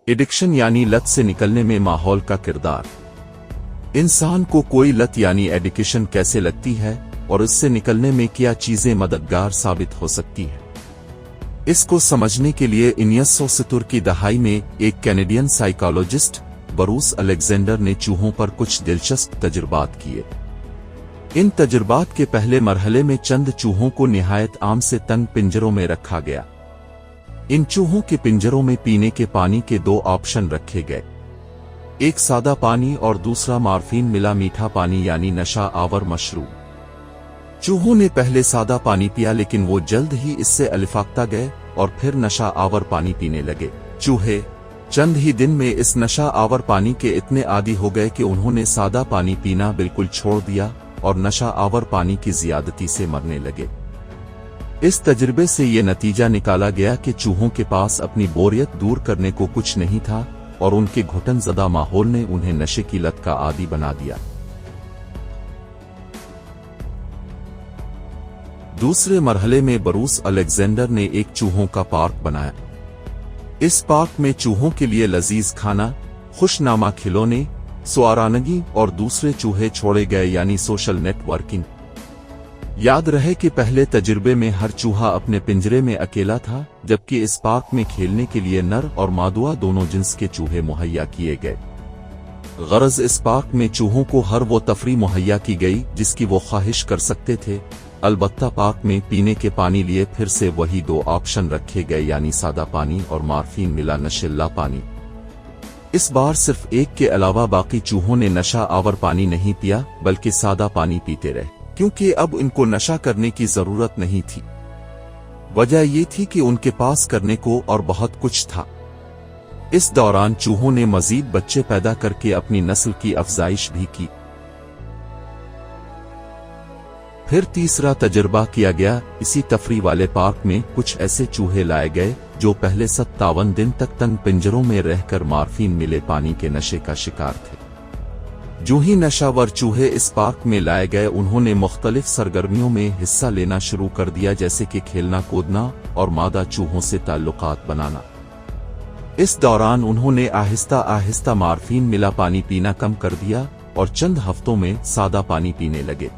Addiction यानी लत से निकलने में माहौल का किरदार। इंसान को कोई लत यानी एडिक्शन कैसे लगती है और इससे निकलने में क्या चीजें मददगार साबित हो सकती है, इसको समझने के लिए 1970 की दहाई में एक कैनेडियन साइकोलॉजिस्ट ब्रूस अलेक्जेंडर ने चूहों पर कुछ दिलचस्प तजुर्बात किए। इन तजुर्बात के पहले मरहले में चंद चूहों को निहायत आम से तंग पिंजरों में रखा गया। इन चूहों के पिंजरों में पीने के पानी के दो ऑप्शन रखे गए, एक सादा पानी और दूसरा मॉर्फिन मिला मीठा पानी यानी नशा आवर मशरूब। चूहों ने पहले सादा पानी पिया, लेकिन वो जल्द ही इससे अलिफाख्ता गए और फिर नशा आवर पानी पीने लगे। चूहे चंद ही दिन में इस नशा आवर पानी के इतने आदी हो गए कि उन्होंने सादा पानी पीना बिल्कुल छोड़ दिया और नशा आवर पानी की जियादती से मरने लगे। इस तजुर्बे से ये नतीजा निकाला गया कि चूहों के पास अपनी बोरियत दूर करने को कुछ नहीं था और उनके घुटनज़दा माहौल ने उन्हें नशे की लत का आदी बना दिया। दूसरे मरहले में ब्रूस अलेक्जेंडर ने एक चूहों का पार्क बनाया। इस पार्क में चूहों के लिए लजीज खाना, खुशनामा खिलौने, सुआरानगी और दूसरे चूहे छोड़े गए यानी सोशल नेटवर्किंग। याद रहे कि पहले तजुर्बे में हर चूहा अपने पिंजरे में अकेला था, जबकि इस पार्क में खेलने के लिए नर और मादुआ दोनों जिन्स के चूहे मुहैया किए गए। गरज इस पार्क में चूहों को हर वो तफरी मुहैया की गई जिसकी वो ख्वाहिश कर सकते थे। अलबत्ता पार्क में पीने के पानी लिए फिर से वही दो ऑप्शन रखे गए यानी सादा पानी और मॉर्फिन मिला नशीला पानी। इस बार सिर्फ एक के अलावा बाकी चूहों ने नशा आवर पानी नहीं पिया बल्कि सादा पानी पीते रहे, क्योंकि अब इनको नशा करने की जरूरत नहीं थी। वजह ये थी कि उनके पास करने को और बहुत कुछ था। इस दौरान चूहों ने मजीद बच्चे पैदा करके अपनी नस्ल की अफजाइश भी की। फिर तीसरा तजुर्बा किया गया। इसी तफरी वाले पार्क में कुछ ऐसे चूहे लाए गए जो पहले 57 दिन तक तंग पिंजरों में रहकर मॉर्फिन मिले पानी के नशे का शिकार थे। जो ही नशावर चूहे इस पार्क में लाए गए, उन्होंने मुख्तलिफ सरगर्मियों में हिस्सा लेना शुरू कर दिया, जैसे कि खेलना कूदना और मादा चूहों से ताल्लुकात बनाना। इस दौरान उन्होंने आहिस्ता आहिस्ता मॉर्फिन मिला पानी पीना कम कर दिया और चंद हफ्तों में सादा पानी पीने लगे।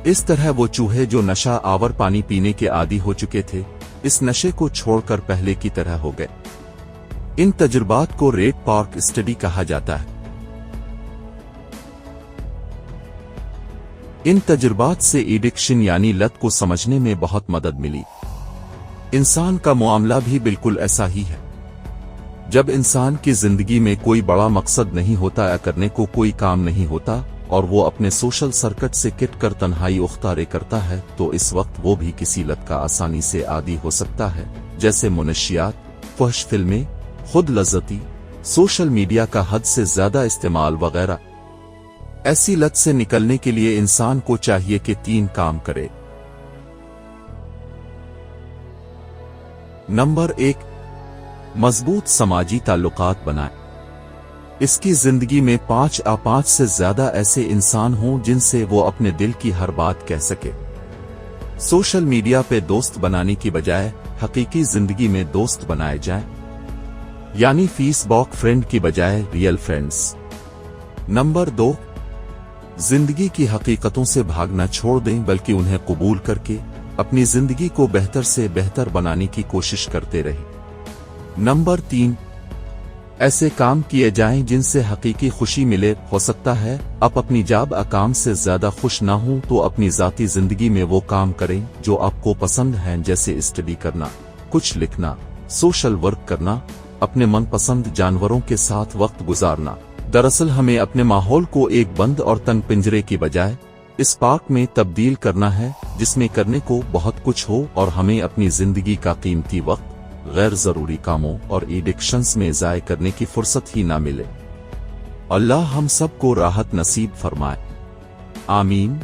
इस तरह वो चूहे जो नशा आवर पानी पीने के आदी हो चुके थे, इस नशे को छोड़कर पहले की तरह हो गए। इन तजुर्बात को रेड पार्क स्टडी कहा जाता है। इन तजुर्बात से एडिक्शन यानी लत को समझने में बहुत मदद मिली। इंसान का मामला भी बिल्कुल ऐसा ही है। जब इंसान की जिंदगी में कोई बड़ा मकसद नहीं होता या करने को कोई काम नहीं होता और वो अपने सोशल सर्किट से किट कर तन्हाई उख्तारे करता है, तो इस वक्त वो भी किसी लत का आसानी से आदी हो सकता है, जैसे मुनशियात, फहश फिल्में, खुद लज्जती, सोशल मीडिया का हद से ज्यादा इस्तेमाल वगैरह। ऐसी लत से निकलने के लिए इंसान को चाहिए कि 3 काम करे। नंबर 1, मजबूत समाजी ताल्लुकात बनाए। इसकी जिंदगी में 5 से ज्यादा ऐसे इंसान हों जिनसे वो अपने दिल की हर बात कह सके। सोशल मीडिया पे दोस्त बनाने की बजाय हकीकी जिंदगी में दोस्त बनाए जाएं, यानी फेसबुक फ्रेंड की बजाय रियल फ्रेंड्स। नंबर 2, जिंदगी की हकीकतों से भागना छोड़ दें, बल्कि उन्हें कबूल करके अपनी जिंदगी को बेहतर से बेहतर बनाने की कोशिश करते रहें। नंबर 3, ऐसे काम किए जाएं जिनसे हकीकी खुशी मिले। हो सकता है आप अपनी जॉब काम से ज्यादा खुश ना हो, तो अपनी जाती जिंदगी में वो काम करें जो आपको पसंद हैं, जैसे स्टडी करना, कुछ लिखना, सोशल वर्क करना, अपने मनपसंद जानवरों के साथ वक्त गुजारना। दरअसल हमें अपने माहौल को एक बंद और तंग पिंजरे की बजाय इस पार्क में तब्दील करना है, जिसमें करने को बहुत कुछ हो और हमें अपनी जिंदगी का कीमती वक्त गैर जरूरी कामों और एडिक्शंस में ज़ाय करने की फुर्सत ही ना मिले। अल्लाह हम सबको राहत नसीब फरमाए। आमीन।